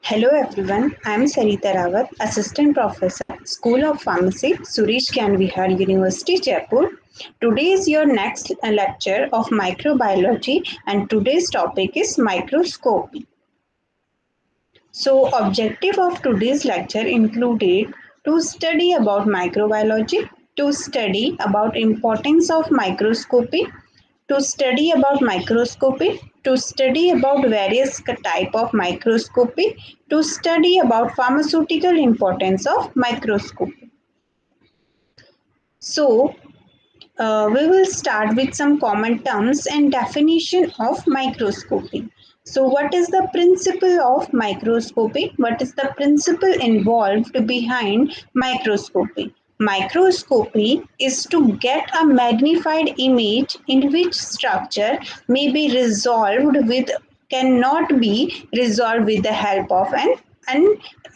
Hello everyone, I am Sarita Rawat, Assistant Professor, School of Pharmacy, Suresh Gyan Vihar, University, Jaipur. Today is your next lecture of microbiology and today's topic is microscopy. So objective of today's lecture included to study about microbiology, to study about importance of microscopy, to study about microscopy, to study about various type of microscopy, to study about pharmaceutical importance of microscopy. So we will start with some common terms and definition of microscopy. So what is the principle of microscopy? What is the principle involved behind microscopy? Microscopy is to get a magnified image in which structure may be cannot be resolved with the help of an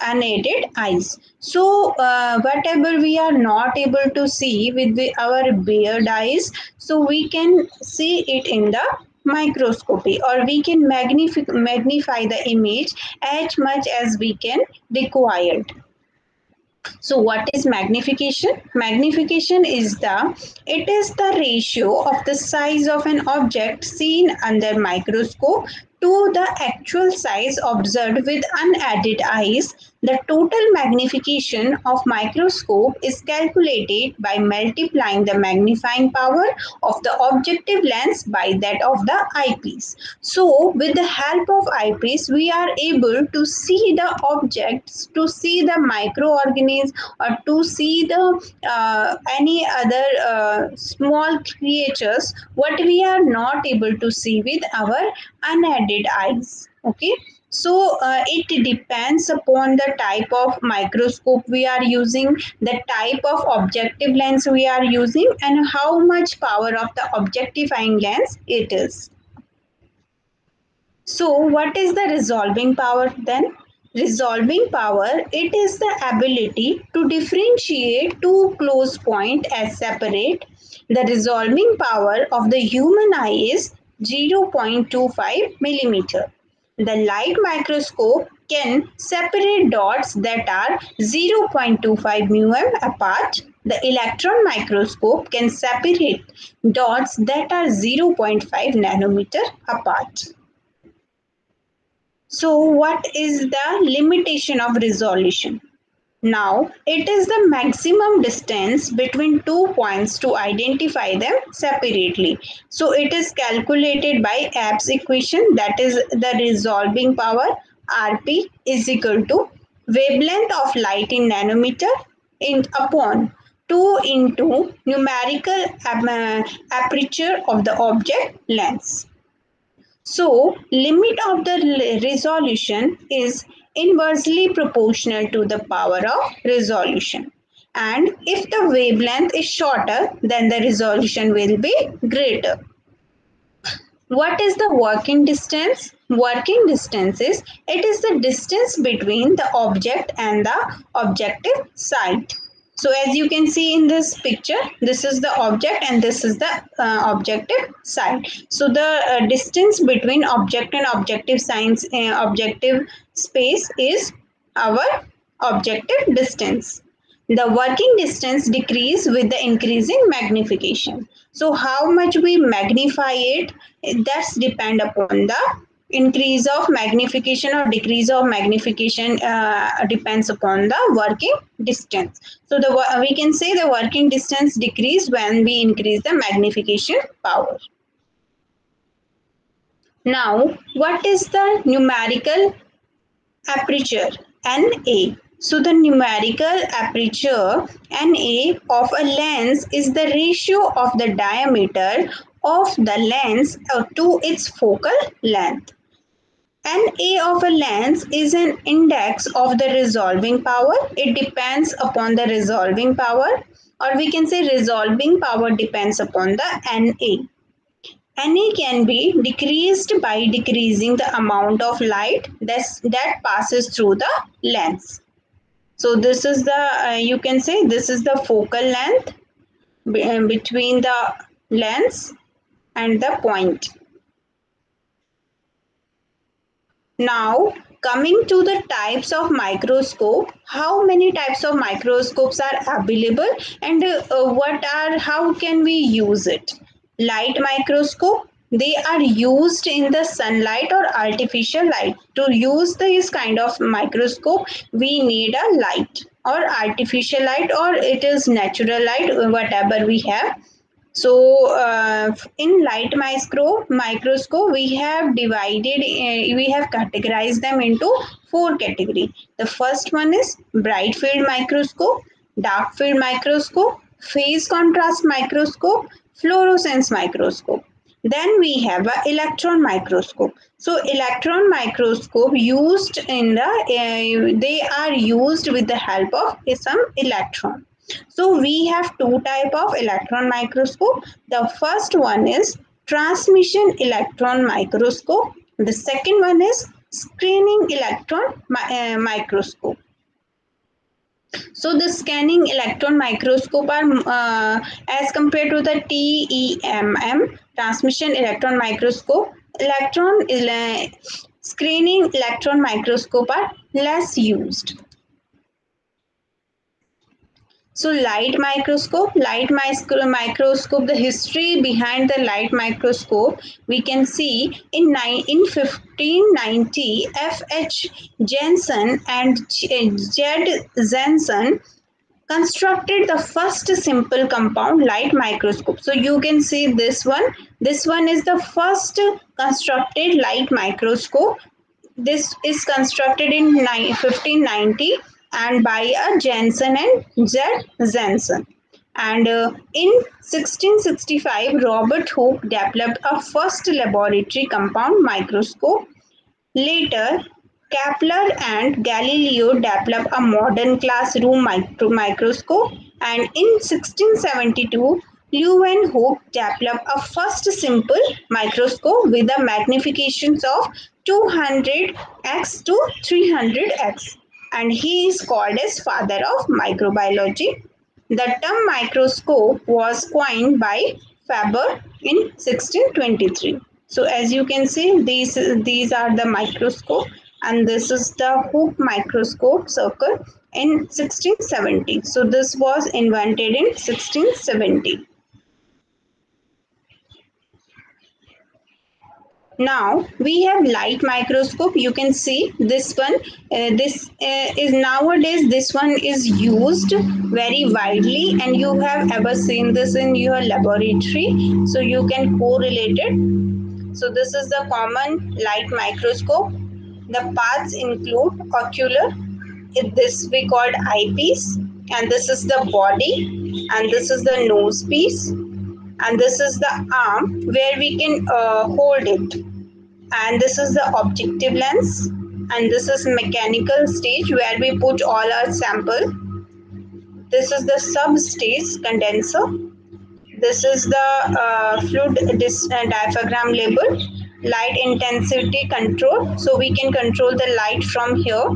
unaided eyes. So whatever we are not able to see with our bare eyes, so we can see it in the microscopy, or we can magnify the image as much as we can require. So what is magnification? Magnification is the ratio of the size of an object seen under microscope to the actual size observed with unaided eyes. The total magnification of microscope is calculated by multiplying the magnifying power of the objective lens by that of the eyepiece. So with the help of eyepiece, we are able to see the objects, to see the microorganisms, or to see the any other small creatures what we are not able to see with our unaided eyes. Okay, so it depends upon the type of microscope we are using, the type of objective lens we are using, and how much power of the objectifying lens it is. So what is the resolving power then? Resolving power, it is the ability to differentiate two close points as separate. The resolving power of the human eye is 0.25 millimeter. The light microscope can separate dots that are 0.25 μm apart. The electron microscope can separate dots that are 0.5 nanometer apart. So what is the limitation of resolution? Now, it is the maximum distance between 2 points to identify them separately. So it is calculated by Abbe's equation, that is the resolving power Rp is equal to wavelength of light in nanometer upon 2 into numerical aperture of the object lens. So, limit of the resolution is inversely proportional to the power of resolution. And if the wavelength is shorter, then the resolution will be greater. What is the working distance? Working distance is, it is the distance between the object and the objective site. So as you can see in this picture, this is the object and this is the objective site. So the distance between object and objective space is our objective distance. The working distance decreases with the increasing magnification. So how much we magnify it, that's depend upon the increase of magnification or decrease of magnification depends upon the working distance. So we can say the working distance decrease when we increase the magnification power. Now, what is the numerical aperture? NA. So the numerical aperture NA of a lens is the ratio of the diameter of the lens to its focal length. NA of a lens is an index of the resolving power. It depends upon the resolving power, or we can say resolving power depends upon the NA. NA can be decreased by decreasing the amount of light that passes through the lens. So this is the, you can say this is the focal length between the lens and the point. Now, coming to the types of microscope, how many types of microscopes are available, and how can we use it? Light microscope, they are used in the sunlight or artificial light. To use this kind of microscope, we need a light or artificial light, or it is natural light, whatever we have. So, in light microscope, we have categorized them into four categories. The first one is bright field microscope, dark field microscope, phase contrast microscope, fluorescence microscope. Then we have a electron microscope. So, electron microscope used in they are used with the help of some electron. So we have two type of electron microscope. The first one is transmission electron microscope. The second one is scanning electron microscope. So the scanning electron microscope are as compared to the TEMM, transmission electron microscope, screening electron microscope are less used. So microscope, the history behind the light microscope, we can see in 1590, F.H. Jensen and Z. Jensen constructed the first simple compound light microscope. So you can see this one. This one is the first constructed light microscope. This is constructed in 1590 and by a Jensen and Z. Jensen. And in 1665, Robert Hooke developed a first laboratory compound microscope. Later, Kepler and Galileo developed a modern classroom microscope, and in 1672, Leeuwenhoek developed a first simple microscope with a magnifications of 200x to 300x, and he is called as father of microbiology. The term microscope was coined by Faber in 1623. So as you can see, these are the microscope, and this is the Hooke microscope circle in 1670. So this was invented in 1670. Now we have light microscope. You can see this one. This is nowadays, this one is used very widely, and you have ever seen this in your laboratory. So you can correlate it. So this is the common light microscope. The parts include ocular. This we called eyepiece, and this is the body, and this is the nose piece, and this is the arm where we can hold it, and this is the objective lens, and this is mechanical stage where we put all our sample. This is the sub stage condenser. This is the fluid diaphragm label, light intensity control, so we can control the light from here.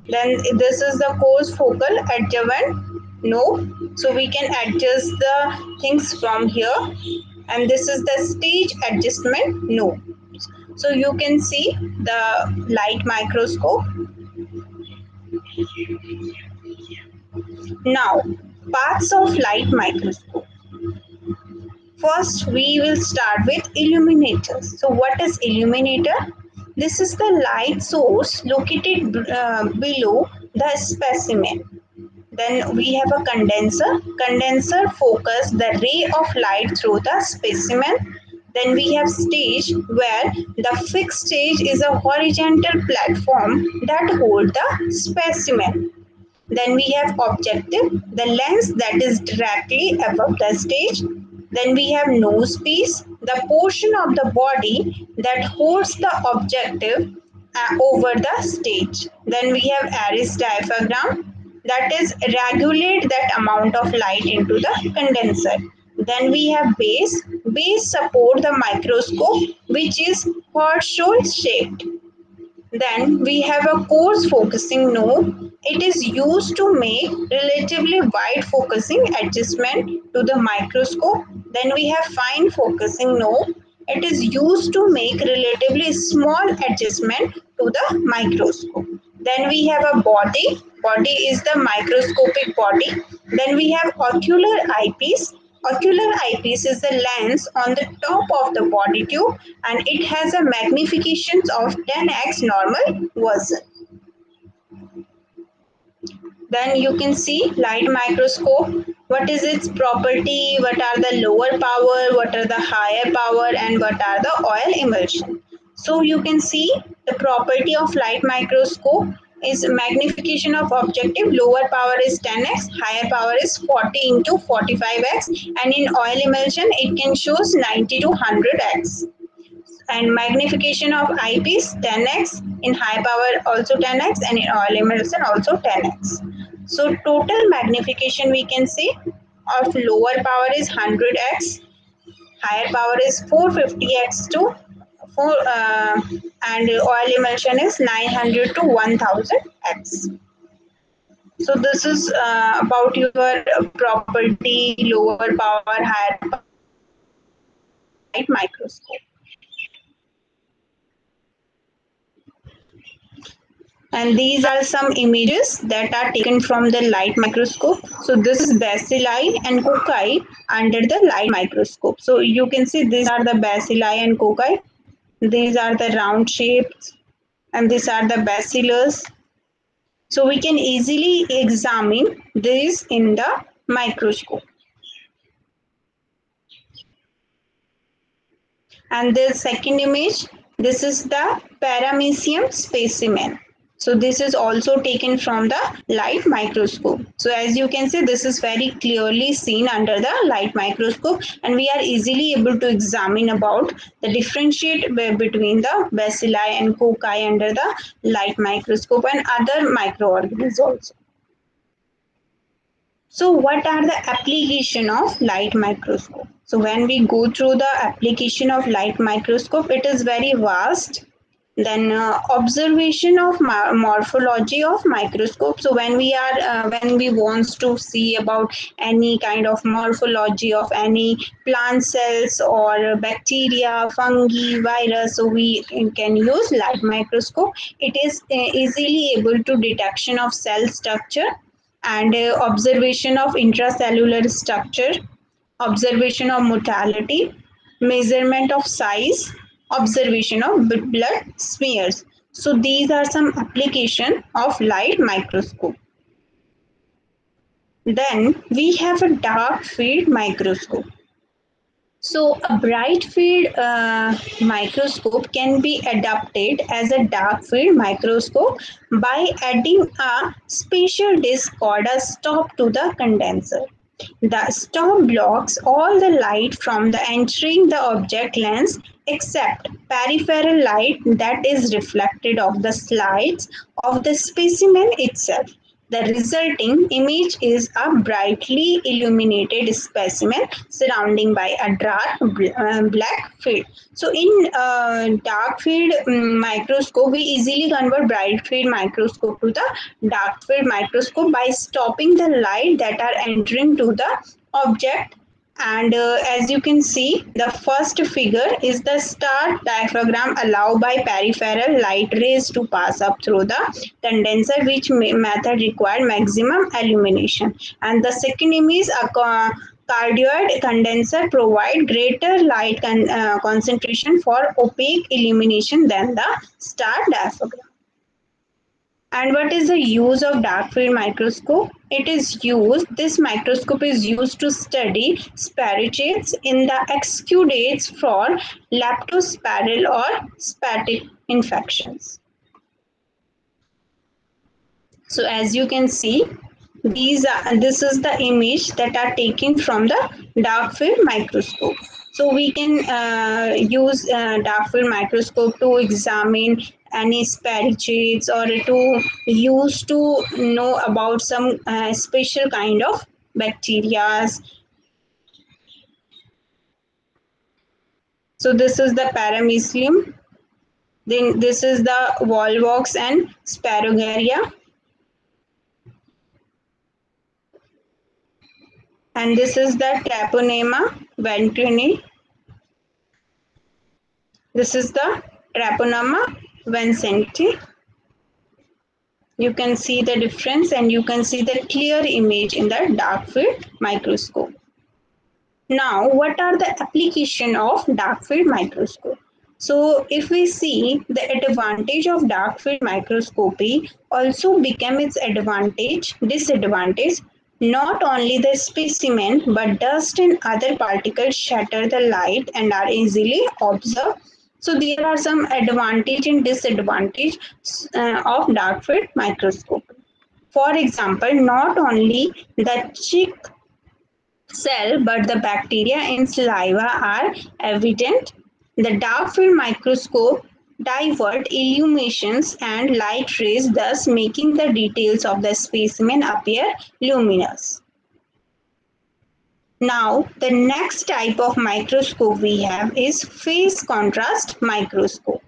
Then this is the coarse focal adjuvant knob, so we can adjust the things from here. And this is the stage adjustment knob. So you can see the light microscope. Now, parts of light microscope. First, we will start with illuminators. So what is illuminator? This is the light source located below the specimen. Then we have a condenser. Condenser focus the ray of light through the specimen. Then we have stage, where the fixed stage is a horizontal platform that holds the specimen. Then we have objective, the lens that is directly above the stage. Then we have nose piece, the portion of the body that holds the objective over the stage. Then we have iris diaphragm, that is regulate that amount of light into the condenser. Then we have base. Base support the microscope, which is horseshoe shaped. Then we have a coarse focusing node. It is used to make relatively wide focusing adjustment to the microscope. Then we have fine focusing node. It is used to make relatively small adjustment to the microscope. Then we have a body. Body is the microscopic body. Then we have ocular eyepiece. Ocular eyepiece is the lens on the top of the body tube and it has a magnification of 10x normal version. Then you can see light microscope. What is its property? What are the lower power? What are the higher power? And what are the oil emulsion? So you can see the property of light microscope is magnification of objective. Lower power is 10x, higher power is 40 into 45x, and in oil emulsion it can shows 90 to 100x. And magnification of eyepiece 10x, in high power also 10x, and in oil emulsion also 10x. So total magnification we can see of lower power is 100x, higher power is 450x to 4 and oil emulsion is 900 to 1000x. So this is about your property, lower power, higher power, light microscope. And these are some images that are taken from the light microscope. So this is bacilli and cocci under the light microscope. So you can see these are the bacilli and cocci. These are the round shapes and these are the bacillus. So we can easily examine this in the microscope. And the second image, this is the paramecium specimen. So this is also taken from the light microscope. So as you can see, this is very clearly seen under the light microscope, and we are easily able to examine about the differentiate between the bacilli and cocci under the light microscope and other microorganisms also. So what are the application of light microscope? So when we go through the application of light microscope, it is very vast. Then observation of morphology of microscope. So when we want to see about any kind of morphology of any plant cells or bacteria, fungi, virus, so we can use light microscope. It is easily able to detection of cell structure and observation of intracellular structure, observation of mortality, measurement of size, observation of blood smears. So these are some application of light microscope. Then we have a dark field microscope. So a bright field microscope can be adapted as a dark field microscope by adding a special disc called a stop to the condenser. The stop blocks all the light from the entering the object lens except peripheral light that is reflected off the slides of the specimen itself. The resulting image is a brightly illuminated specimen surrounding by a dark black field. So in dark field microscope, we easily convert bright field microscope to the dark field microscope by stopping the light that are entering to the object. And as you can see, the first figure is the star diaphragm allowed by peripheral light rays to pass up through the condenser, which method required maximum illumination. And the second image, a cardioid condenser provide greater light concentration for opaque illumination than the star diaphragm. And what is the use of dark field microscope? This microscope is used to study spirochetes in the exudates for leptospiral or spatic infections. So as you can see, this is the image that are taken from the dark field microscope. So we can use dark field microscope to examine any spirochetes or to use to know about some special kind of bacteria. So this is the paramecium. Then this is the volvox and sparogaria, and this is the Treponema ventrini. This is the Treponema vincenti. You can see the difference and you can see the clear image in the dark field microscope. Now, what are the application of dark field microscope? So, if we see the advantage of dark field microscopy also become its disadvantage. Not only the specimen, but dust and other particles shatter the light and are easily observed. So, there are some advantage and disadvantage of dark field microscope. For example, not only the chick cell but the bacteria in saliva are evident. The dark field microscope divert illuminations and light rays, thus making the details of the specimen appear luminous. Now, the next type of microscope we have is phase contrast microscope.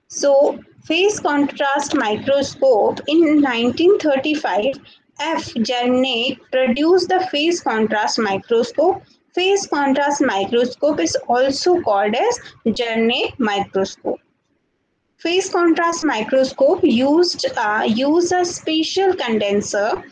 So, phase contrast microscope in 1935, F. Jernik produced the phase contrast microscope. Phase contrast microscope is also called as Jernik microscope. Phase contrast microscope use a special condenser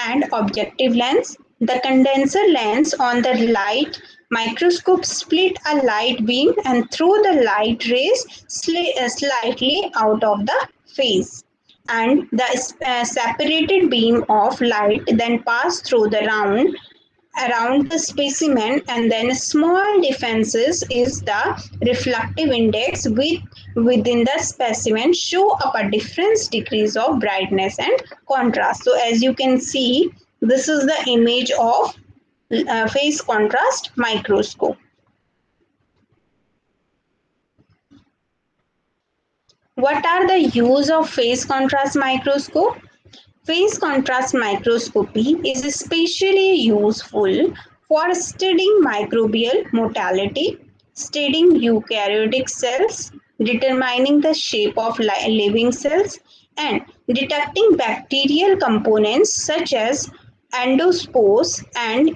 and objective lens. The condenser lens on the light microscope split a light beam and throw the light rays slightly out of the phase, and the separated beam of light then pass through the around the specimen, and then small differences is the reflective index within the specimen show up a different degrees of brightness and contrast. So as you can see, this is the image of phase contrast microscope. What are the use of phase contrast microscope? Phase contrast microscopy is especially useful for studying microbial mortality, studying eukaryotic cells, determining the shape of living cells, and detecting bacterial components such as endospores and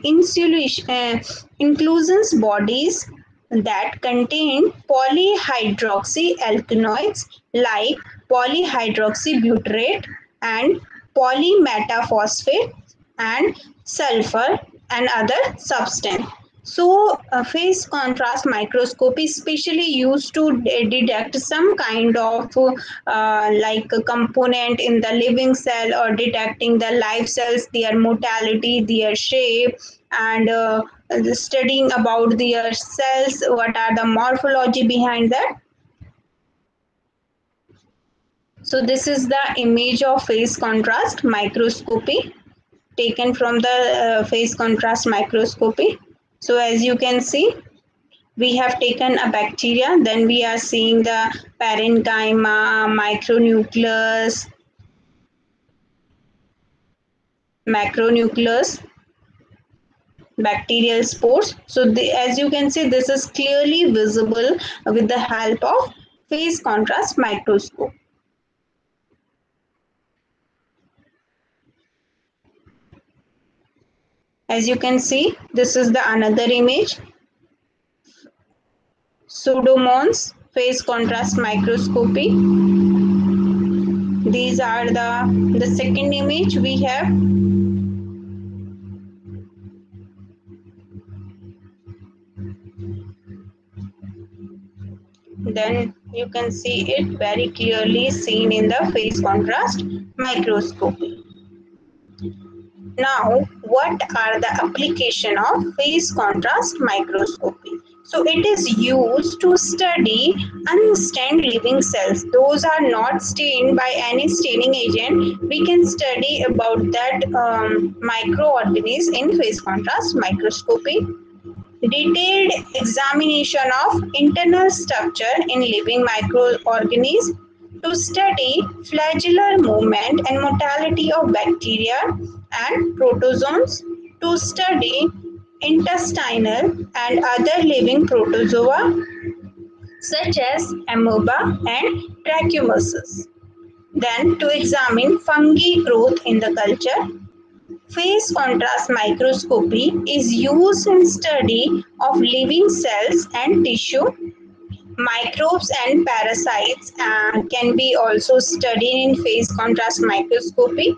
inclusions bodies that contain polyhydroxyalkanoids like polyhydroxybutyrate and polymetaphosphate and sulfur and other substance. So, phase contrast microscopy is specially used to detect some kind of like a component in the living cell, or detecting the live cells, their mortality, their shape, and studying about their cells, what are the morphology behind that. So this is the image of phase contrast microscopy taken from the phase contrast microscopy. So as you can see, we have taken a bacteria, then we are seeing the parenchyma, micronucleus, macronucleus, bacterial spores. So as you can see, this is clearly visible with the help of phase contrast microscope. As you can see, this is the another image. Pseudomonas phase contrast microscopy. These are the second image we have. Then you can see it very clearly seen in the phase contrast microscopy. Now, what are the application of phase contrast microscopy? So it is used to study unstained living cells. Those are not stained by any staining agent. We can study about that microorganisms in phase contrast microscopy. Detailed examination of internal structure in living microorganisms to study flagellar movement and mortality of bacteria and protozoans, to study intestinal and other living protozoa, such as amoeba and tracheostomes. Then, to examine fungi growth in the culture, phase contrast microscopy is used in study of living cells and tissue. Microbes and parasites can be also studied in phase contrast microscopy.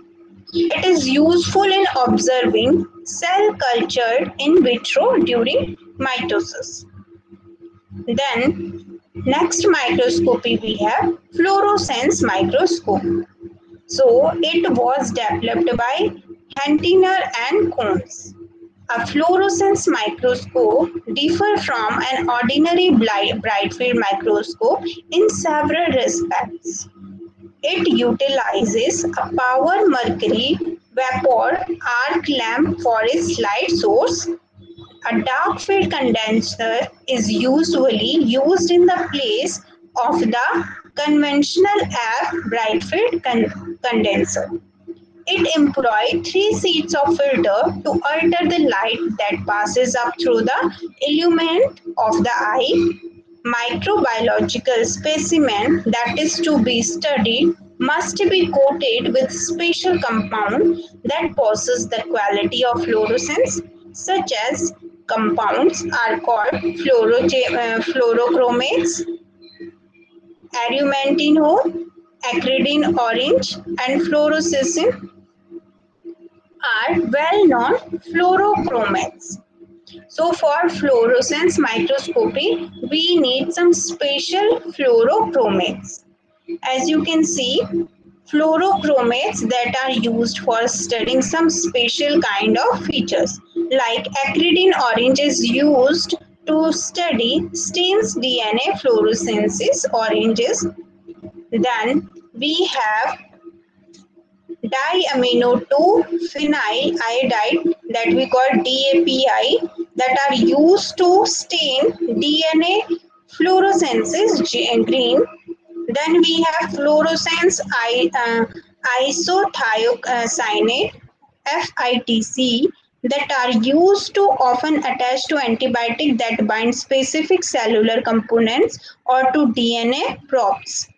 It is useful in observing cell culture in vitro during mitosis. Then, next microscopy we have fluorescence microscope. So, it was developed by Hantiner and Cones. A fluorescence microscope differs from an ordinary bright field microscope in several respects. It utilizes a power mercury vapor arc lamp for its light source. A dark field condenser is usually used in the place of the conventional bright field condenser. It employs three sheets of filter to alter the light that passes up through the illuminant of the eye. Microbiological specimen that is to be studied must be coated with special compound that possess the quality of fluorescence. Such as compounds are called fluorochromates, aromantine, acridine orange, and fluorescent are well-known fluorochromates. So for fluorescence microscopy, we need some special fluorochromates. As you can see, fluorochromates that are used for studying some special kind of features. Like acridine orange is used to study stains DNA fluorescences oranges. Then we have diamino 2 phenyl iodide that we call DAPI that are used to stain DNA fluorescences green. Then we have fluorescence isothiocyanate FITC that are used to often attach to antibiotic that bind specific cellular components or to DNA probes.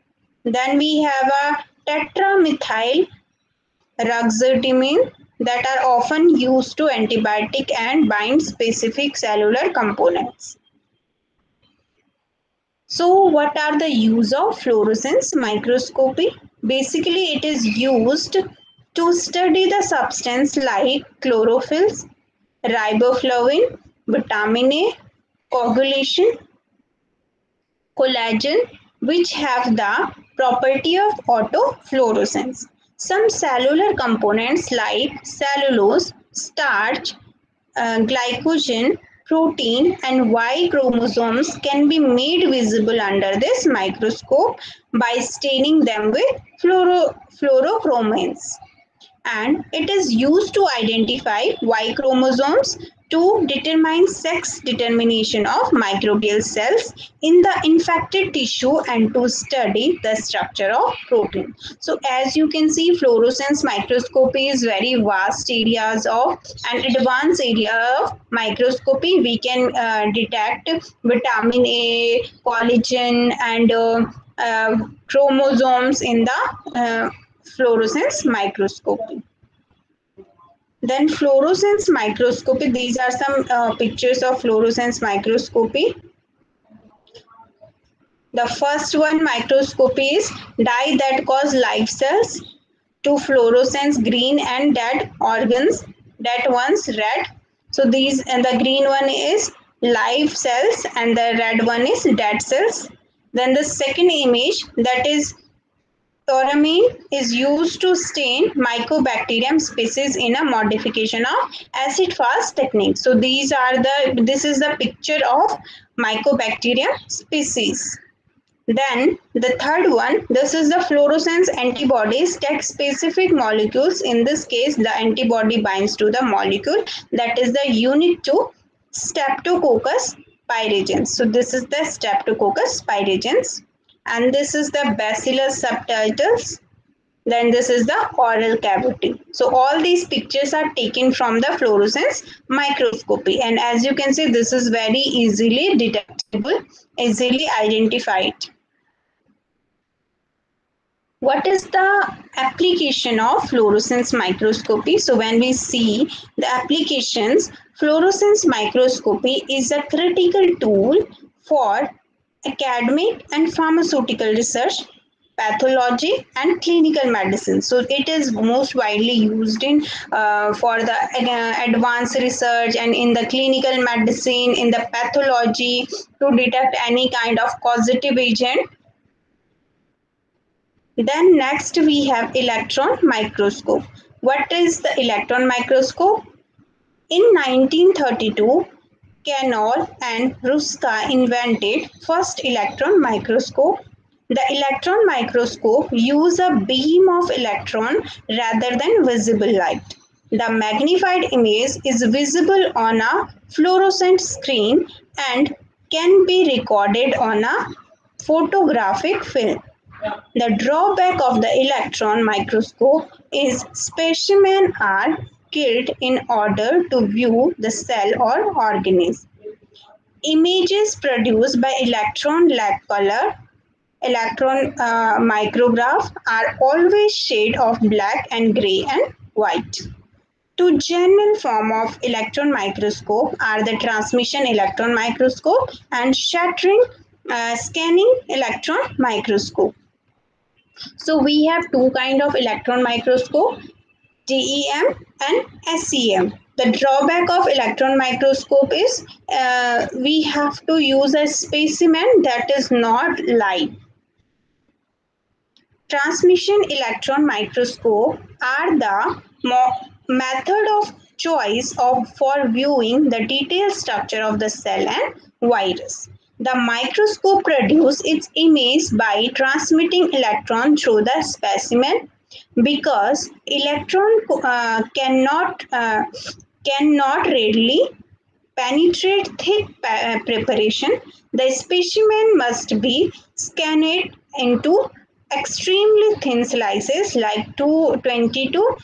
Then we have a tetramethyl ruxotamine that are often used to antibiotic and bind specific cellular components. So what are the use of fluorescence microscopy? Basically, it is used to study the substance like chlorophyll, riboflavin, vitamin A, coagulation, collagen, which have the property of autofluorescence. Some cellular components like cellulose, starch, glycogen, protein, and Y chromosomes can be made visible under this microscope by staining them with fluorochromates. And it is used to identify Y chromosomes to determine sex determination of microbial cells in the infected tissue and to study the structure of protein. So as you can see, fluorescence microscopy is very vast areas of an advanced area of microscopy. We can detect vitamin A, collagen, and chromosomes in the fluorescence microscopy. Then fluorescence microscopy, these are some pictures of fluorescence microscopy. The first one microscopy is dye that cause live cells to fluorescence green and dead organs, that one's red. So these, and the green one is live cells and the red one is dead cells. Then the second image, that is Toramine, is used to stain Mycobacterium species in a modification of acid fast technique. So this is the picture of Mycobacterium species. Then the third one, this is the fluorescence antibodies take specific molecules. In this case, the antibody binds to the molecule that is the unique to Streptococcus pyogenes. So this is the Streptococcus pyogenes. And this is the Bacillus subtilis. Then this is the oral cavity. So all these pictures are taken from the fluorescence microscopy, and as you can see, this is very easily detectable, easily identified. What is the application of fluorescence microscopy? So when we see the applications, fluorescence microscopy is a critical tool for academic and pharmaceutical research, pathology and clinical medicine. So it is most widely used in for the advanced research and in the clinical medicine, in the pathology, to detect any kind of causative agent. Then next we have electron microscope. What is the electron microscope? In 1932, Canol and Ruska invented first electron microscope. The electron microscope uses a beam of electron rather than visible light. The magnified image is visible on a fluorescent screen and can be recorded on a photographic film. The drawback of the electron microscope is specimens are killed in order to view the cell or organism. Images produced by electron lack color. Electron micrograph are always shade of black and gray and white. Two general form of electron microscope are the transmission electron microscope and scattering scanning electron microscope. So we have two kind of electron microscope, TEM and SEM. The drawback of electron microscope is we have to use a specimen that is not live. Transmission electron microscope are the method of choice for viewing the detailed structure of the cell and virus. The microscope produces its image by transmitting electron through the specimen. Because electron cannot readily penetrate thick preparation, the specimen must be scanned into extremely thin slices like 20 to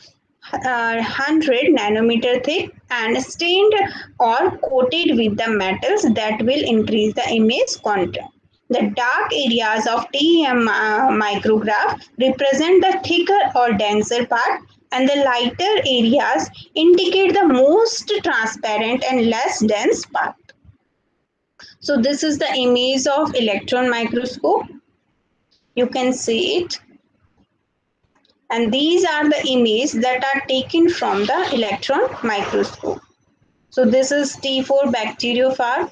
100 nanometer thick and stained or coated with the metals that will increase the image contrast. The dark areas of TEM micrograph represent the thicker or denser part, and the lighter areas indicate the most transparent and less dense part. So this is the image of electron microscope. You can see it. And these are the images that are taken from the electron microscope. So this is T4 bacteriophage.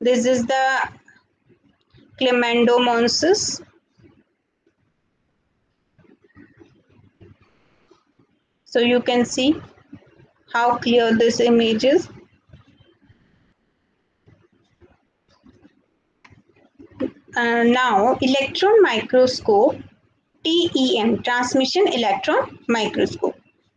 This is the Chlamydomonas. So you can see how clear this image is. Now electron microscope, TEM, transmission electron microscope.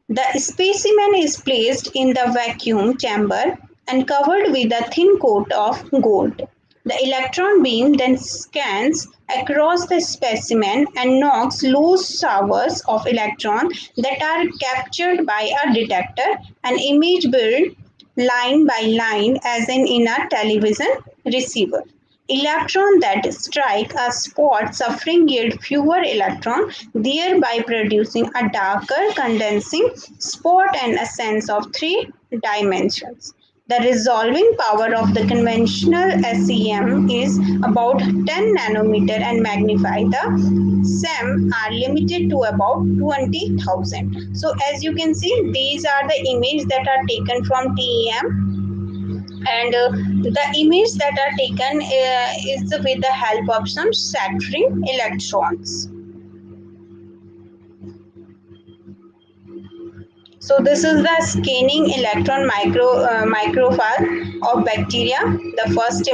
The specimen is placed in the vacuum chamber and covered with a thin coat of gold. The electron beam then scans across the specimen and knocks loose showers of electrons that are captured by a detector. An image built line by line as in a television receiver. Electrons that strike a spot suffering yield fewer electrons, thereby producing a darker condensing spot and a sense of three dimensions. The resolving power of the conventional SEM is about 10 nanometer and magnified. The SEM are limited to about 20,000. So as you can see, these are the images that are taken from TEM. And the image that are taken is with the help of some scattering electrons. So this is the scanning electron microphage of bacteria. The first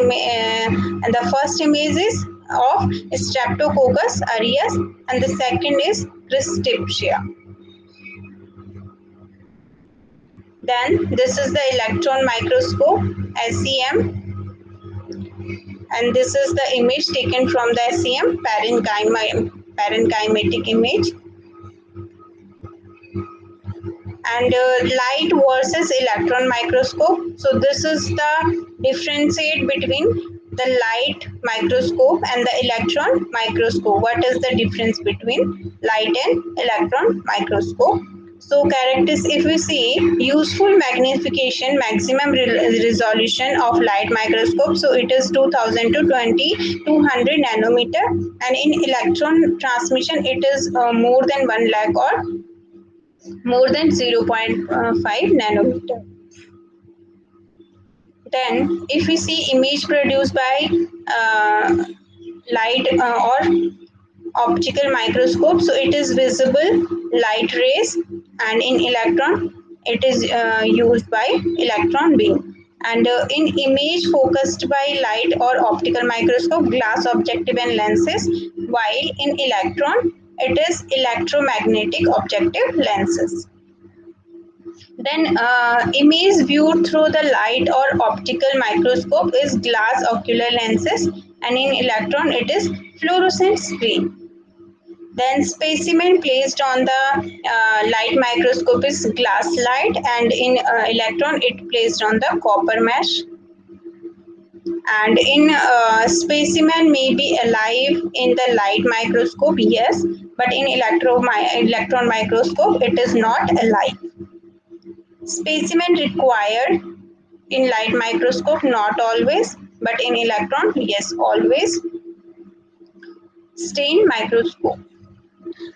image is of Streptococcus aureus and the second is Cryptopsia. Then this is the electron microscope SEM, and this is the image taken from the SEM parenchyma parenchymatic image. And light versus electron microscope. So this is the differentiate between the light microscope and the electron microscope. What is the difference between light and electron microscope? So characters, if we see useful magnification, maximum resolution of light microscope, so it is 2000 to 2200 nanometer, and in electron transmission it is more than 1 lakh or more than 0.5 nanometer. Then if we see image produced by light or optical microscope, so it is visible light rays, and in electron it is used by electron beam. And in image focused by light or optical microscope, glass objective and lenses, while in electron it is electromagnetic objective lenses. Then image viewed through the light or optical microscope is glass ocular lenses, and in electron it is fluorescent screen. Then specimen placed on the light microscope is glass slide, and in electron it placed on the copper mesh. And in specimen may be alive in the light microscope, yes, but in electron microscope it is not alive. Specimen required in light microscope, not always, but in electron, yes, always. Stain microscope.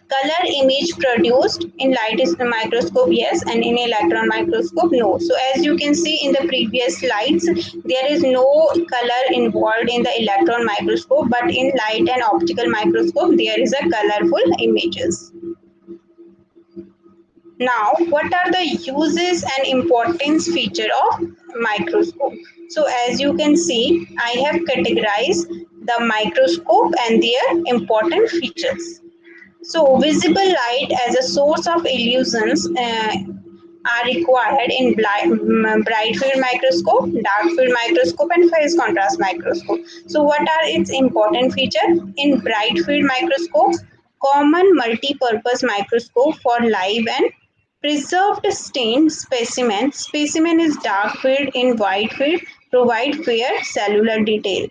Color image produced in light microscope, yes, and in electron microscope, no. So as you can see in the previous slides, there is no color involved in the electron microscope, but in light and optical microscope, there is a colorful images. Now, what are the uses and importance feature of microscope? So as you can see, I have categorized the microscope and their important features. So visible light as a source of illusions are required in bright field microscope, dark field microscope, and phase contrast microscope. So what are its important features? In bright field microscope, common multi-purpose microscope for live and preserved stained specimen. Specimen is dark field in white field, provide fair cellular detail.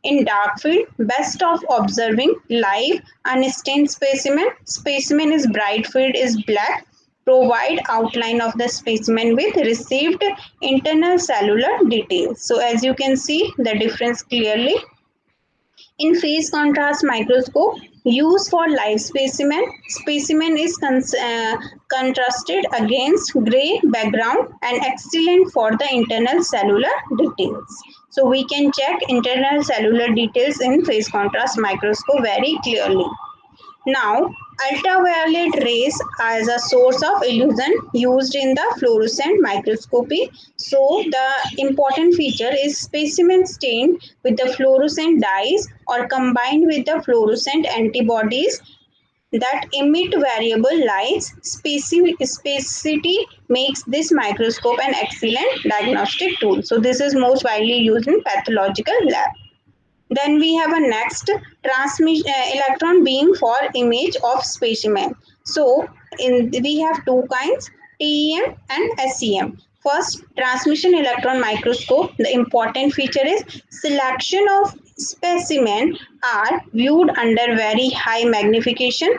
In dark field, best of observing live unstained specimen. Specimen is bright field is black, provide outline of the specimen with received internal cellular details. So as you can see the difference clearly. In phase contrast microscope, used for live specimen, specimen is contrasted against gray background and excellent for the internal cellular details. So we can check internal cellular details in phase contrast microscope very clearly. Now, ultraviolet rays as a source of illusion used in the fluorescent microscopy. So, the important feature is specimen stained with the fluorescent dyes or combined with the fluorescent antibodies that emit variable lights. Specificity makes this microscope an excellent diagnostic tool. So, this is most widely used in pathological lab. Then we have a next electron beam for image of specimen. So we have two kinds, TEM and SEM. First, transmission electron microscope. The important feature is selection of specimen are viewed under very high magnification.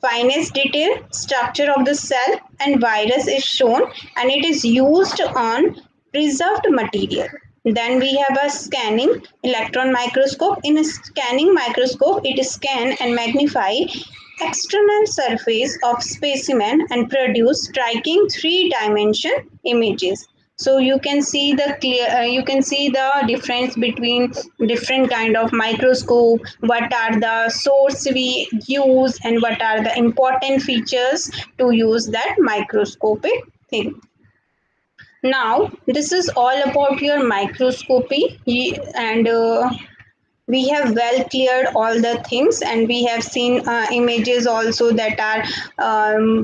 Finest detail, structure of the cell and virus is shown, and it is used on preserved material. Then we have a scanning electron microscope. In a scanning microscope, it scans and magnifies external surface of specimen and produce striking three-dimension images. So you can see the difference between different kind of microscope, what are the source we use, and what are the important features to use that microscopic thing. Now, this is all about your microscopy, and we have well cleared all the things, and we have seen images also that are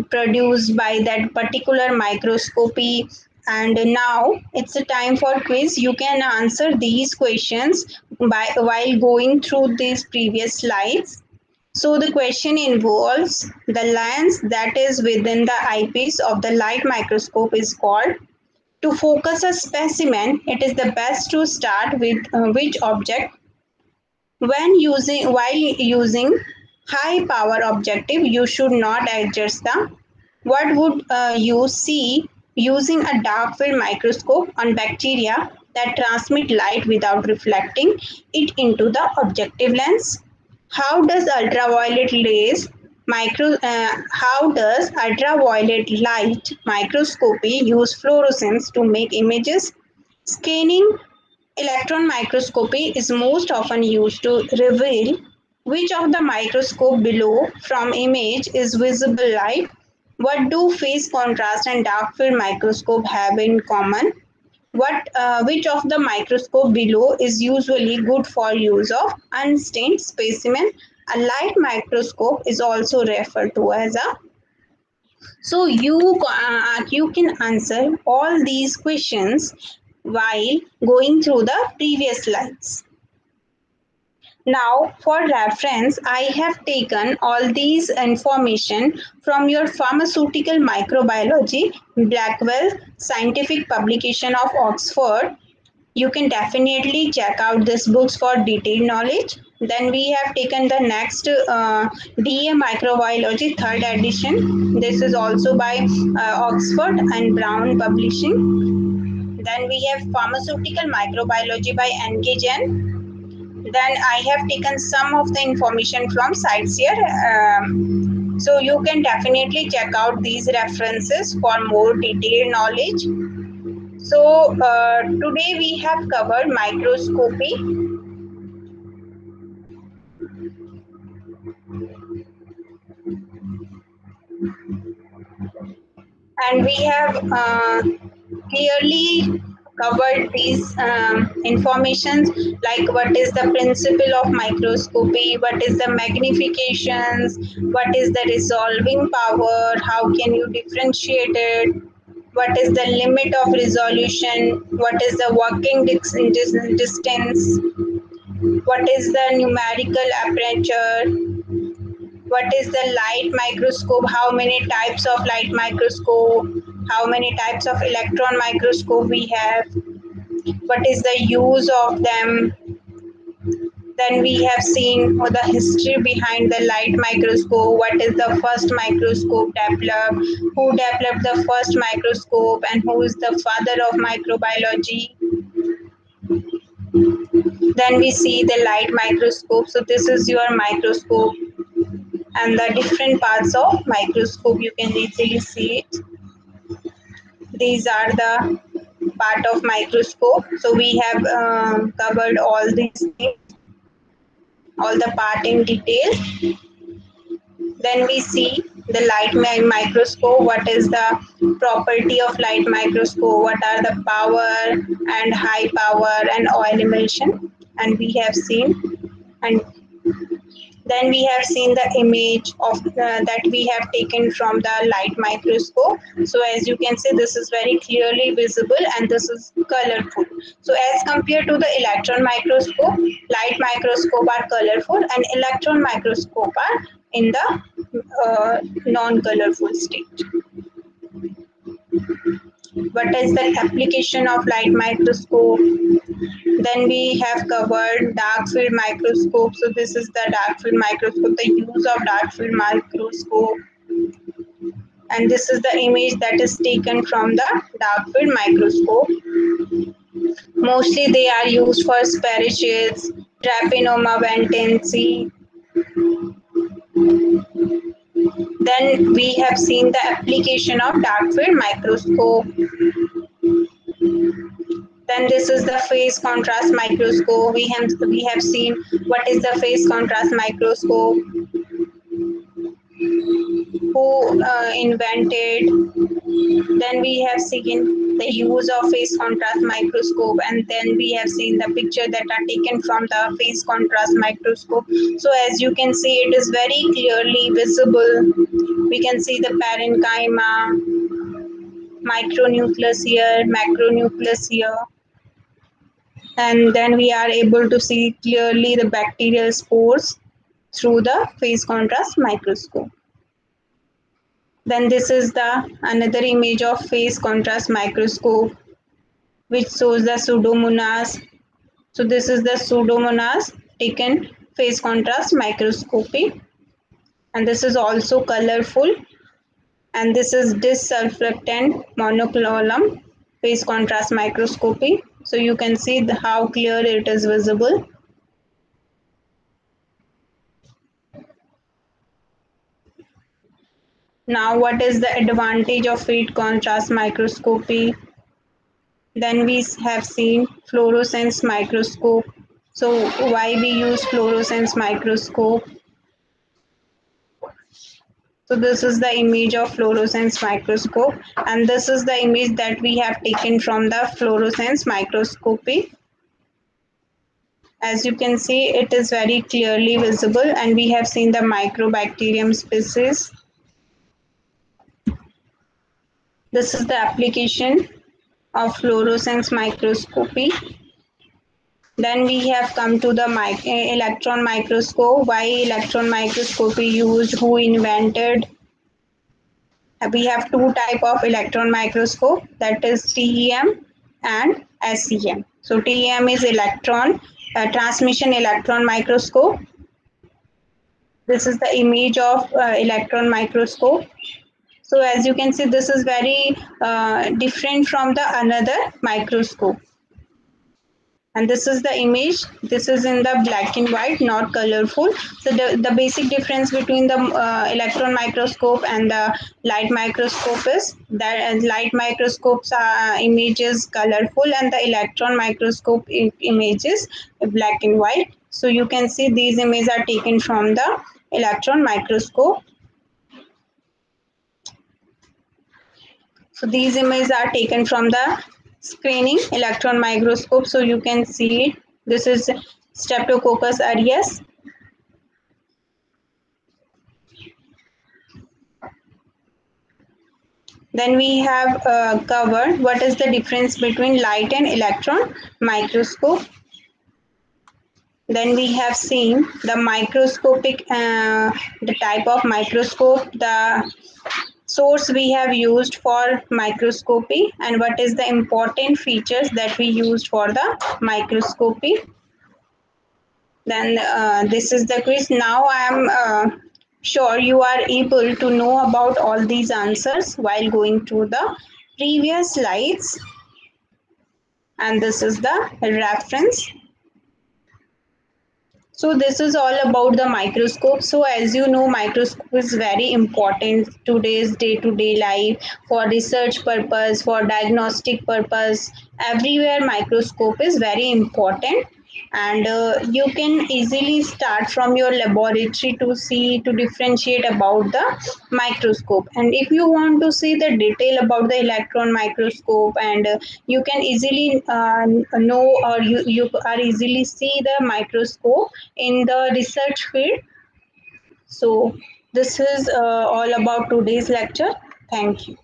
produced by that particular microscopy. And now it's a time for quiz. You can answer these questions while going through these previous slides. So the question involves the lens that is within the eyepiece of the light microscope is called. To focus a specimen, it is the best to start with which object. While using high power objective, you should not adjust the. What would you see using a dark field microscope on bacteria that transmit light without reflecting it into the objective lens? How does ultraviolet rays how does ultraviolet light microscopy use fluorescence to make images? Scanning electron microscopy is most often used to reveal which of the microscope below from image is visible light. What do phase contrast and dark field microscope have in common? Which of the microscope below is usually good for use of unstained specimen? A light microscope is also referred to as a. So you can answer all these questions while going through the previous slides. Now, for reference, I have taken all these information from your Pharmaceutical Microbiology Blackwell Scientific Publication of Oxford. You can definitely check out these books for detailed knowledge. Then we have taken the next DA Microbiology third edition. This is also by Oxford and Brown Publishing. Then we have Pharmaceutical Microbiology by N.K. Jain. Then I have taken some of the information from sites here. So you can definitely check out these references for more detailed knowledge. So today we have covered microscopy, and we have clearly covered these informations like what is the principle of microscopy, what is the magnifications, what is the resolving power, how can you differentiate it, what is the limit of resolution, what is the working distance, what is the numerical aperture, what is the light microscope, how many types of light microscope, how many types of electron microscope we have, what is the use of them. Then we have seen the history behind the light microscope, what is the first microscope developed, who developed the first microscope, and who is the father of microbiology. Then we see the light microscope. So this is your microscope and the different parts of microscope, you can easily see it. These are the part of microscope. So we have covered all these things, all the part in detail. Then we see the light microscope, what is the property of light microscope, what are the power and high power and oil emulsion, and we have seen. And then we have seen the image of that we have taken from the light microscope. So as you can see, this is very clearly visible and this is colorful. So as compared to the electron microscope, light microscope are colorful and electron microscope are in the non-colorful state. What is the application of light microscope? Then we have covered dark field microscope. So this is the dark field microscope, the use of dark field microscope. And this is the image that is taken from the dark field microscope. Mostly they are used for spirochetes, Trapinoma ventensi. Then we have seen the application of dark field microscope. Then this is the phase contrast microscope. We have seen what is the phase contrast microscope, who invented. Then we have seen the use of phase contrast microscope, and then we have seen the picture that are taken from the phase contrast microscope. So as you can see, it is very clearly visible. We can see the parenchyma, micronucleus here, macronucleus here. And then we are able to see clearly the bacterial spores. through the phase contrast microscope. Then this is the another image of phase contrast microscope which shows the pseudomonas. So this is the pseudomonas taken phase contrast microscopy, and this is also colorful, and this is disurfactant monoclonal phase contrast microscopy. So you can see how clear it is visible. Now what is the advantage of phase contrast microscopy? Then we have seen fluorescence microscope. So why we use fluorescence microscope? So this is the image of fluorescence microscope, and this is the image that we have taken from the fluorescence microscopy. As you can see, it is very clearly visible, and we have seen the microbacterium species. This is the application of fluorescence microscopy. Then we have come to the electron microscope. Why electron microscopy used? Who invented? We have two type of electron microscope, that is TEM and SEM. So TEM is electron transmission electron microscope. This is the image of electron microscope. So as you can see, this is very different from the another microscope. And this is the image. This is in the black and white, not colorful. So the basic difference between the electron microscope and the light microscope is that light microscope's image is colorful, and the electron microscope image is black and white. So you can see these images are taken from the electron microscope. So these images are taken from the screening electron microscope. So you can see it. This is Streptococcus aureus. Then we have covered what is the difference between light and electron microscope. Then we have seen the microscopic, the type of microscope, the source we have used for microscopy, and what is the important features that we used for the microscopy. Then this is the quiz. Now I am sure you are able to know about all these answers while going through the previous slides, and this is the reference. So this is all about the microscope. So as you know, microscope is very important today's day-to-day life, for research purpose, for diagnostic purpose. Everywhere microscope is very important, and you can easily start from your laboratory to differentiate about the microscope. And if you want to see the detail about the electron microscope, and you can easily know, or you are easily see the microscope in the research field. So this is all about today's lecture. Thank you.